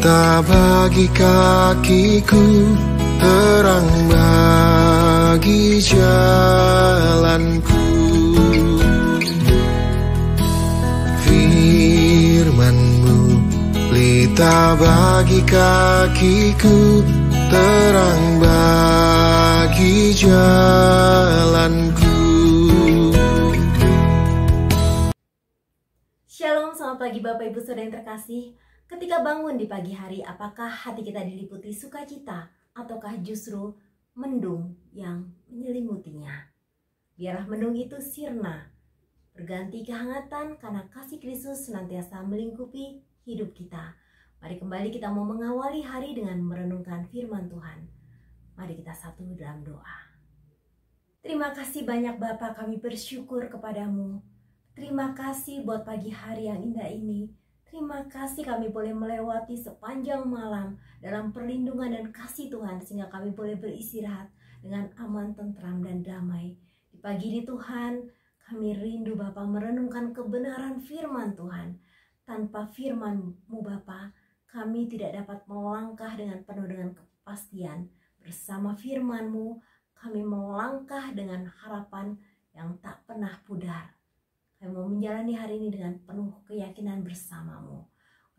pelita bagi kakiku, terang bagi jalanku. Firman-Mu pelita bagi kakiku, terang bagi jalanku. Shalom, selamat pagi Bapak Ibu Saudara yang terkasih. Ketika bangun di pagi hari, apakah hati kita diliputi sukacita ataukah justru mendung yang menyelimutinya? Biarlah mendung itu sirna, berganti kehangatan karena kasih Kristus senantiasa melingkupi hidup kita. Mari kembali kita mau mengawali hari dengan merenungkan firman Tuhan. Mari kita satu dalam doa. Terima kasih banyak Bapa, kami bersyukur kepadamu. Terima kasih buat pagi hari yang indah ini. Terima kasih kami boleh melewati sepanjang malam dalam perlindungan dan kasih Tuhan, sehingga kami boleh beristirahat dengan aman, tentram, dan damai. Di pagi ini Tuhan, kami rindu Bapa merenungkan kebenaran firman Tuhan. Tanpa firman-Mu Bapa, kami tidak dapat melangkah dengan penuh dengan kepastian. Bersama firman-Mu, kami melangkah dengan harapan yang tak pernah pudar. Kami mau menjalani hari ini dengan penuh keyakinan bersama-Mu.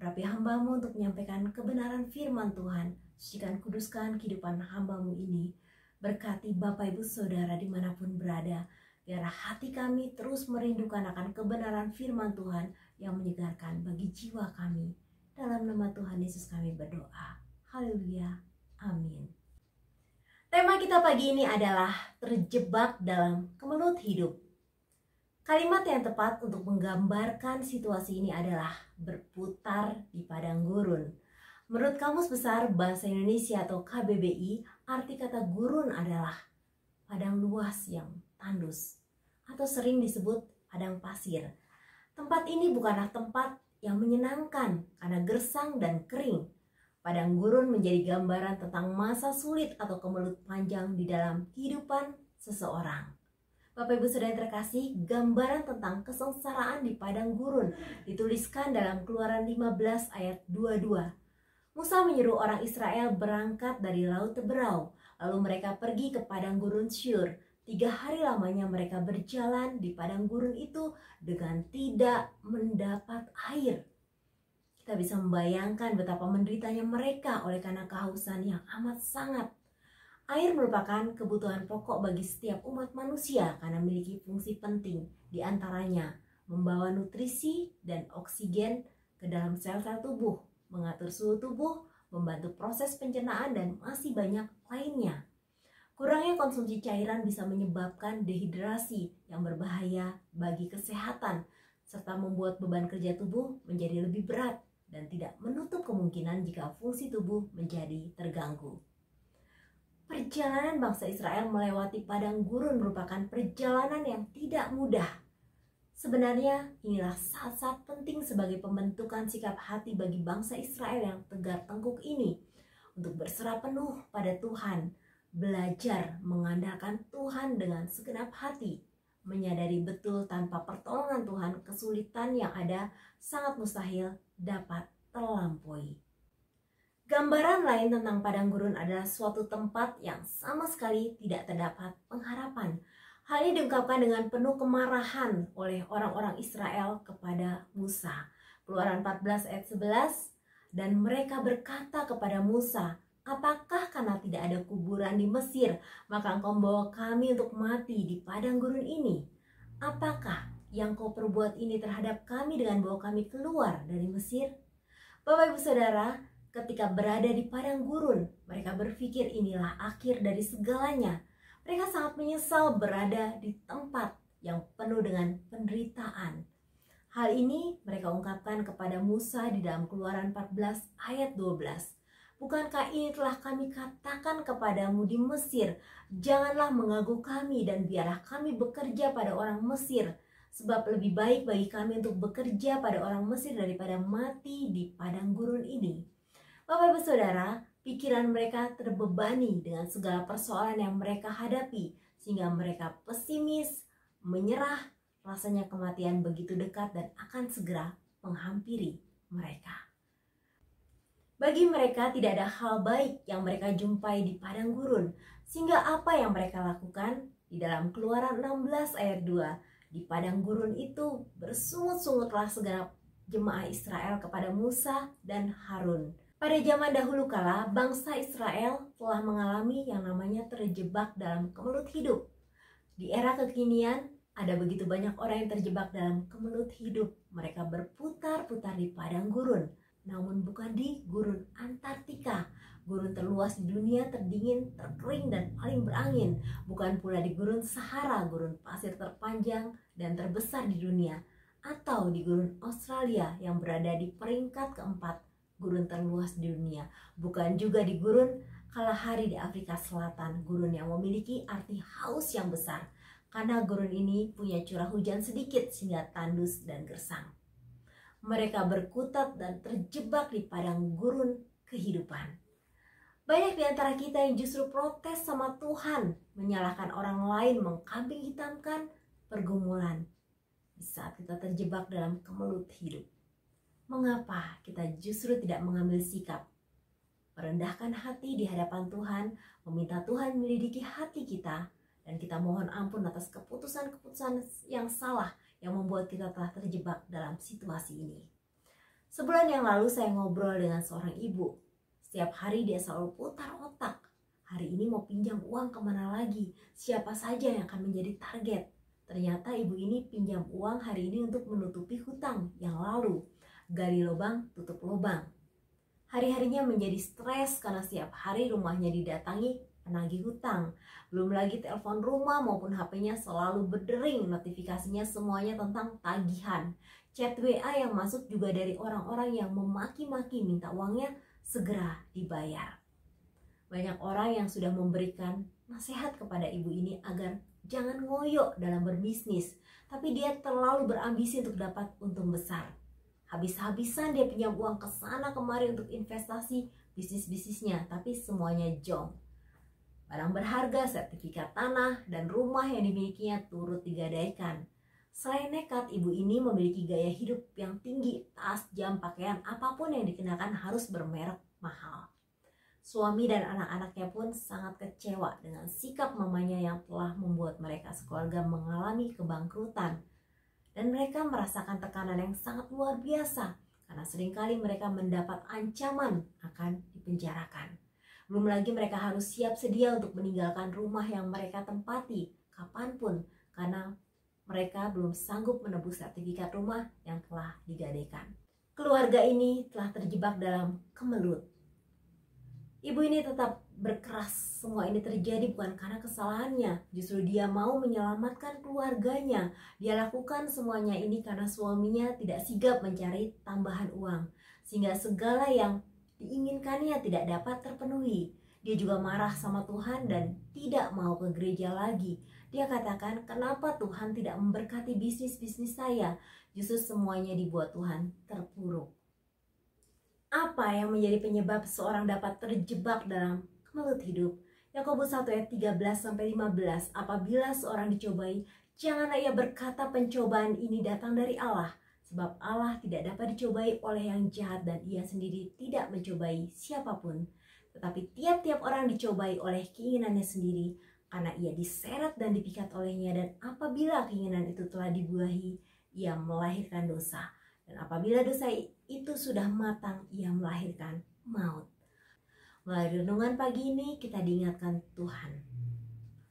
Urapi hamba-Mu untuk menyampaikan kebenaran firman Tuhan. Sucikan, kuduskan kehidupan hamba-Mu ini. Berkati Bapak Ibu Saudara dimanapun berada. Biar hati kami terus merindukan akan kebenaran firman Tuhan yang menyegarkan bagi jiwa kami. Dalam nama Tuhan Yesus kami berdoa. Haleluya. Amin. Tema kita pagi ini adalah terjebak dalam kemelut hidup. Kalimat yang tepat untuk menggambarkan situasi ini adalah berputar di padang gurun. Menurut Kamus Besar Bahasa Indonesia atau KBBI, arti kata gurun adalah padang luas yang tandus atau sering disebut padang pasir. Tempat ini bukanlah tempat yang menyenangkan karena gersang dan kering. Padang gurun menjadi gambaran tentang masa sulit atau kemelut panjang di dalam kehidupan seseorang. Bapak Ibu Saudara yang terkasih, gambaran tentang kesengsaraan di padang gurun dituliskan dalam Keluaran 15 ayat 22. Musa menyuruh orang Israel berangkat dari Laut Teberau, lalu mereka pergi ke padang gurun Syur. 3 hari lamanya mereka berjalan di padang gurun itu dengan tidak mendapat air. Kita bisa membayangkan betapa menderitanya mereka oleh karena kehausan yang amat sangat. Air merupakan kebutuhan pokok bagi setiap umat manusia karena memiliki fungsi penting, di antaranya membawa nutrisi dan oksigen ke dalam sel-sel tubuh, mengatur suhu tubuh, membantu proses pencernaan, dan masih banyak lainnya. Kurangnya konsumsi cairan bisa menyebabkan dehidrasi yang berbahaya bagi kesehatan, serta membuat beban kerja tubuh menjadi lebih berat dan tidak menutup kemungkinan jika fungsi tubuh menjadi terganggu. Perjalanan bangsa Israel melewati padang gurun merupakan perjalanan yang tidak mudah. Sebenarnya inilah saat-saat penting sebagai pembentukan sikap hati bagi bangsa Israel yang tegar tengkuk ini untuk berserah penuh pada Tuhan, belajar mengandalkan Tuhan dengan segenap hati, menyadari betul tanpa pertolongan Tuhan kesulitan yang ada sangat mustahil dapat terlampaui. Gambaran lain tentang padang gurun adalah suatu tempat yang sama sekali tidak terdapat pengharapan. Hal ini diungkapkan dengan penuh kemarahan oleh orang-orang Israel kepada Musa. Keluaran 14 ayat 11, dan mereka berkata kepada Musa, apakah karena tidak ada kuburan di Mesir, maka engkau membawa kami untuk mati di padang gurun ini? Apakah yang kau perbuat ini terhadap kami dengan bawa kami keluar dari Mesir? Bapak Ibu Saudara, ketika berada di padang gurun, mereka berpikir inilah akhir dari segalanya. Mereka sangat menyesal berada di tempat yang penuh dengan penderitaan. Hal ini mereka ungkapkan kepada Musa di dalam Keluaran 14 ayat 12. Bukankah ini telah kami katakan kepadamu di Mesir, janganlah mengganggu kami dan biarlah kami bekerja pada orang Mesir. Sebab lebih baik bagi kami untuk bekerja pada orang Mesir daripada mati di padang gurun ini. Bapak Ibu Saudara, pikiran mereka terbebani dengan segala persoalan yang mereka hadapi, sehingga mereka pesimis, menyerah, rasanya kematian begitu dekat dan akan segera menghampiri mereka. Bagi mereka tidak ada hal baik yang mereka jumpai di padang gurun, sehingga apa yang mereka lakukan di dalam Keluaran 16 ayat 2, di padang gurun itu bersungut-sungutlah segenap jemaah Israel kepada Musa dan Harun. Pada zaman dahulu kala, bangsa Israel telah mengalami yang namanya terjebak dalam kemelut hidup. Di era kekinian, ada begitu banyak orang yang terjebak dalam kemelut hidup. Mereka berputar-putar di padang gurun, namun bukan di gurun Antartika, gurun terluas di dunia, terdingin, terkering, dan paling berangin. Bukan pula di gurun Sahara, gurun pasir terpanjang dan terbesar di dunia, atau di gurun Australia yang berada di peringkat keempat gurun terluas di dunia. Bukan juga di gurun Kalahari di Afrika Selatan, gurun yang memiliki arti haus yang besar, karena gurun ini punya curah hujan sedikit sehingga tandus dan gersang. Mereka berkutat dan terjebak di padang gurun kehidupan. Banyak di antara kita yang justru protes sama Tuhan, menyalahkan orang lain, mengkambing hitamkan pergumulan di saat kita terjebak dalam kemelut hidup. Mengapa kita justru tidak mengambil sikap merendahkan hati di hadapan Tuhan, meminta Tuhan menyelidiki hati kita, dan kita mohon ampun atas keputusan-keputusan yang salah yang membuat kita telah terjebak dalam situasi ini. Sebulan yang lalu saya ngobrol dengan seorang ibu. Setiap hari dia selalu putar otak. Hari ini mau pinjam uang kemana lagi? Siapa saja yang akan menjadi target? Ternyata ibu ini pinjam uang hari ini untuk menutupi hutang yang lalu. Gali lubang, tutup lubang. Hari-harinya menjadi stres karena setiap hari rumahnya didatangi penagih hutang. Belum lagi telepon rumah maupun HP-nya selalu berdering, notifikasinya semuanya tentang tagihan. Chat WA yang masuk juga dari orang-orang yang memaki-maki minta uangnya segera dibayar. Banyak orang yang sudah memberikan nasihat kepada ibu ini agar jangan ngoyo dalam berbisnis, tapi dia terlalu berambisi untuk dapat untung besar. Habis-habisan dia pinjam uang ke sana kemari untuk investasi bisnis-bisnisnya, tapi semuanya jong. Barang berharga, sertifikat tanah, dan rumah yang dimilikinya turut digadaikan. Selain nekat, ibu ini memiliki gaya hidup yang tinggi, tas, jam, pakaian, apapun yang dikenakan harus bermerek mahal. Suami dan anak-anaknya pun sangat kecewa dengan sikap mamanya yang telah membuat mereka sekeluarga mengalami kebangkrutan. Dan mereka merasakan tekanan yang sangat luar biasa karena seringkali mereka mendapat ancaman akan dipenjarakan. Belum lagi mereka harus siap sedia untuk meninggalkan rumah yang mereka tempati kapanpun karena mereka belum sanggup menebus sertifikat rumah yang telah digadaikan. Keluarga ini telah terjebak dalam kemelut. Ibu ini tetap berkeras, semua ini terjadi bukan karena kesalahannya. Justru dia mau menyelamatkan keluarganya. Dia lakukan semuanya ini karena suaminya tidak sigap mencari tambahan uang, sehingga segala yang diinginkannya tidak dapat terpenuhi. Dia juga marah sama Tuhan dan tidak mau ke gereja lagi. Dia katakan, kenapa Tuhan tidak memberkati bisnis-bisnis saya? Justru semuanya dibuat Tuhan terpuruk. Apa yang menjadi penyebab seorang dapat terjebak dalam kemelut hidup? Yakobus 1 ayat 13-15. Apabila seorang dicobai, janganlah ia berkata pencobaan ini datang dari Allah, sebab Allah tidak dapat dicobai oleh yang jahat dan ia sendiri tidak mencobai siapapun. Tetapi tiap-tiap orang dicobai oleh keinginannya sendiri, karena ia diseret dan dipikat olehnya, dan apabila keinginan itu telah dibuahi, ia melahirkan dosa. Dan apabila dosa itu sudah matang, ia melahirkan maut. Melalui renungan pagi ini kita diingatkan Tuhan.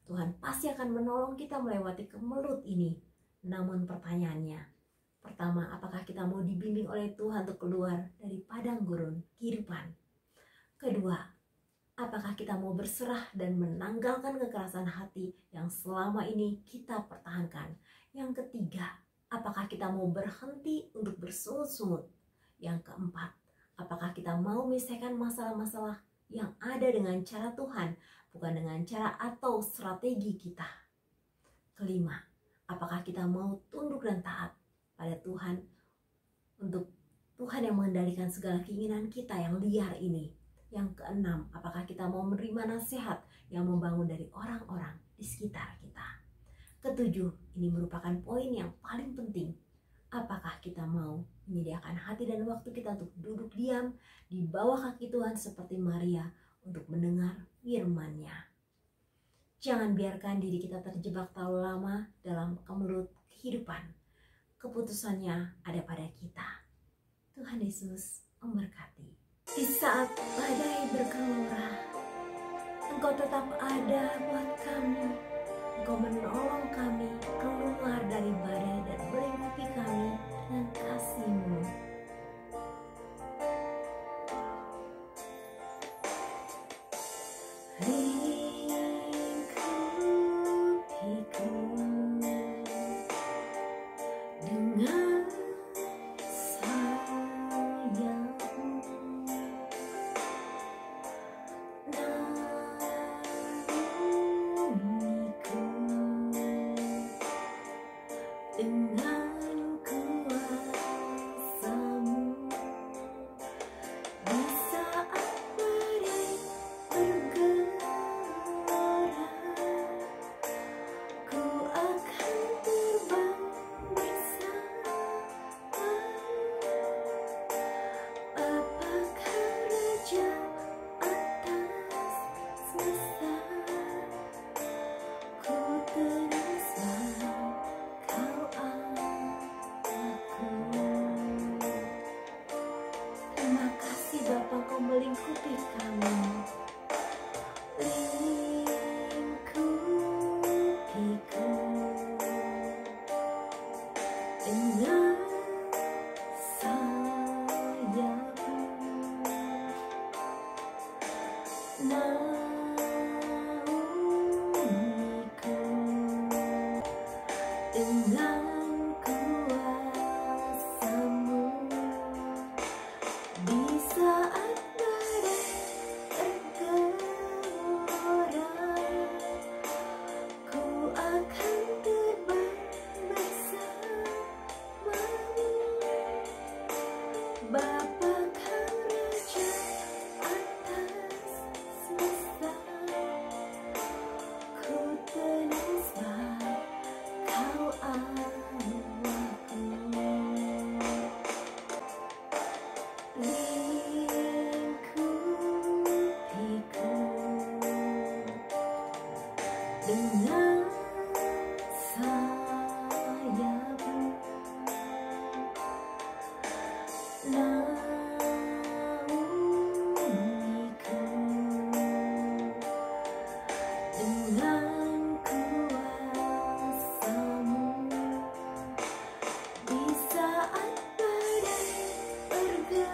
Tuhan pasti akan menolong kita melewati kemelut ini. Namun pertanyaannya, pertama, apakah kita mau dibimbing oleh Tuhan untuk keluar dari padang gurun kehidupan? Kedua, apakah kita mau berserah dan menanggalkan kekerasan hati yang selama ini kita pertahankan? Yang ketiga, apakah kita mau berhenti untuk bersungut-sungut? Yang keempat, apakah kita mau menyelesaikan masalah-masalah yang ada dengan cara Tuhan, bukan dengan cara atau strategi kita? Kelima, apakah kita mau tunduk dan taat pada Tuhan untuk Tuhan yang mengendalikan segala keinginan kita yang liar ini? Yang keenam, apakah kita mau menerima nasihat yang membangun dari orang-orang di sekitar kita? Ketujuh, ini merupakan poin yang paling penting. apakah kita mau menyediakan hati dan waktu kita untuk duduk diam di bawah kaki Tuhan seperti Maria untuk mendengar firman-Nya. Jangan biarkan diri kita terjebak terlalu lama dalam kemelut kehidupan. Keputusannya ada pada kita. Tuhan Yesus memberkati. Di saat badai bergelora, Engkau tetap ada buat kami. Engkau menolong kami keluar dari badai dan melingkupi kami dengan kasih-Mu. Lingkupiku dengan sayap-Mu, naungiku dengan kuasa-Mu. Di saat badai bergelora, ku akan terbang bersama. Apakah Raja atas semesta, ku tenang sebab Kau aku. Terima kasih Bapa, Kau melingkupi kami. Lingkupiku dengan sayap-Mu, naungiku dengan kuasa-Mu. Di saat badai bergelora, ku akan terbang bersama-Mu. Bapa, Kau Raja atas semesta, ku tenang sebab Kau aku. Lingkupiku dengan sayap-Mu, naungiku dengan kuasa-Mu. Di saat badai bergelora,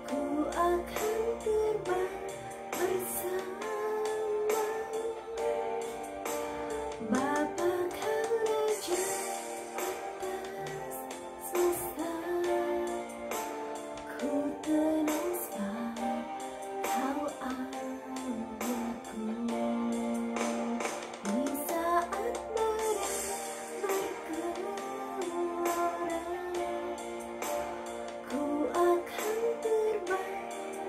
ku akan terbang bersama-Mu. Bapa, Kau Raja atas semesta, ku tenang sebab Kau aku. Di saat badai bergelora, ku akan terbang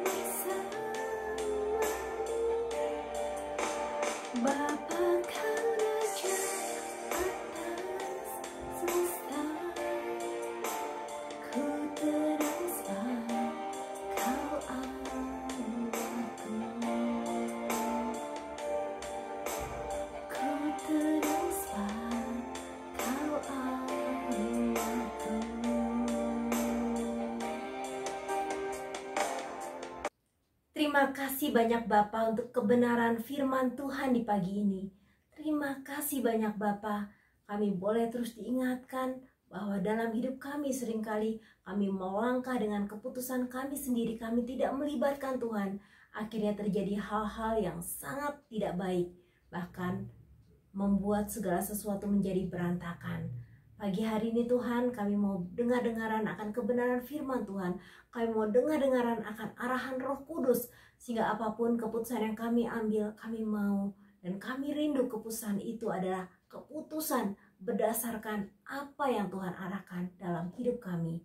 bersama-Mu. Bapa, Kau Raja atas semesta, ku tenang sebab Kau aku. Ku tenang sebab Kau aku. Terima kasih banyak Bapa untuk kebenaran firman Tuhan di pagi ini. Terima kasih banyak Bapa, kami boleh terus diingatkan bahwa dalam hidup kami seringkali kami melangkah dengan keputusan kami sendiri, kami tidak melibatkan Tuhan. Akhirnya terjadi hal-hal yang sangat tidak baik, bahkan membuat segala sesuatu menjadi berantakan. Pagi hari ini Tuhan, kami mau dengar-dengaran akan kebenaran firman Tuhan. Kami mau dengar-dengaran akan arahan Roh Kudus, sehingga apapun keputusan yang kami ambil, kami mau dan kami rindu keputusan itu adalah keputusan berdasarkan apa yang Tuhan arahkan dalam hidup kami.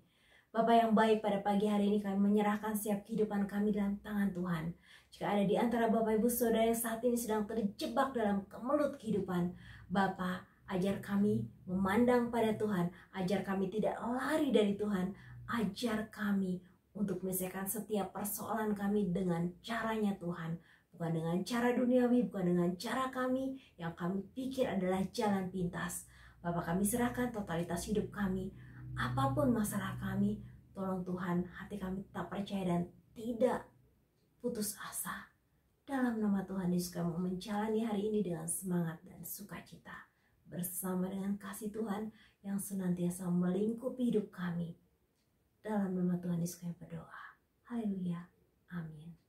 Bapa yang baik, pada pagi hari ini kami menyerahkan setiap kehidupan kami dalam tangan Tuhan. Jika ada di antara Bapak Ibu Saudara yang saat ini sedang terjebak dalam kemelut kehidupan, Bapa, Ajar kami memandang pada Tuhan, ajar kami tidak lari dari Tuhan, ajar kami untuk menyelesaikan setiap persoalan kami dengan caranya Tuhan, bukan dengan cara duniawi, bukan dengan cara kami yang kami pikir adalah jalan pintas. Bapak, kami serahkan totalitas hidup kami, apapun masalah kami, tolong Tuhan hati kami tetap percaya dan tidak putus asa. Dalam nama Tuhan Yesus kami menjalani hari ini dengan semangat dan sukacita, bersama dengan kasih Tuhan yang senantiasa melingkupi hidup kami. Dalam nama Tuhan Yesus kami berdoa. Haleluya. Amin.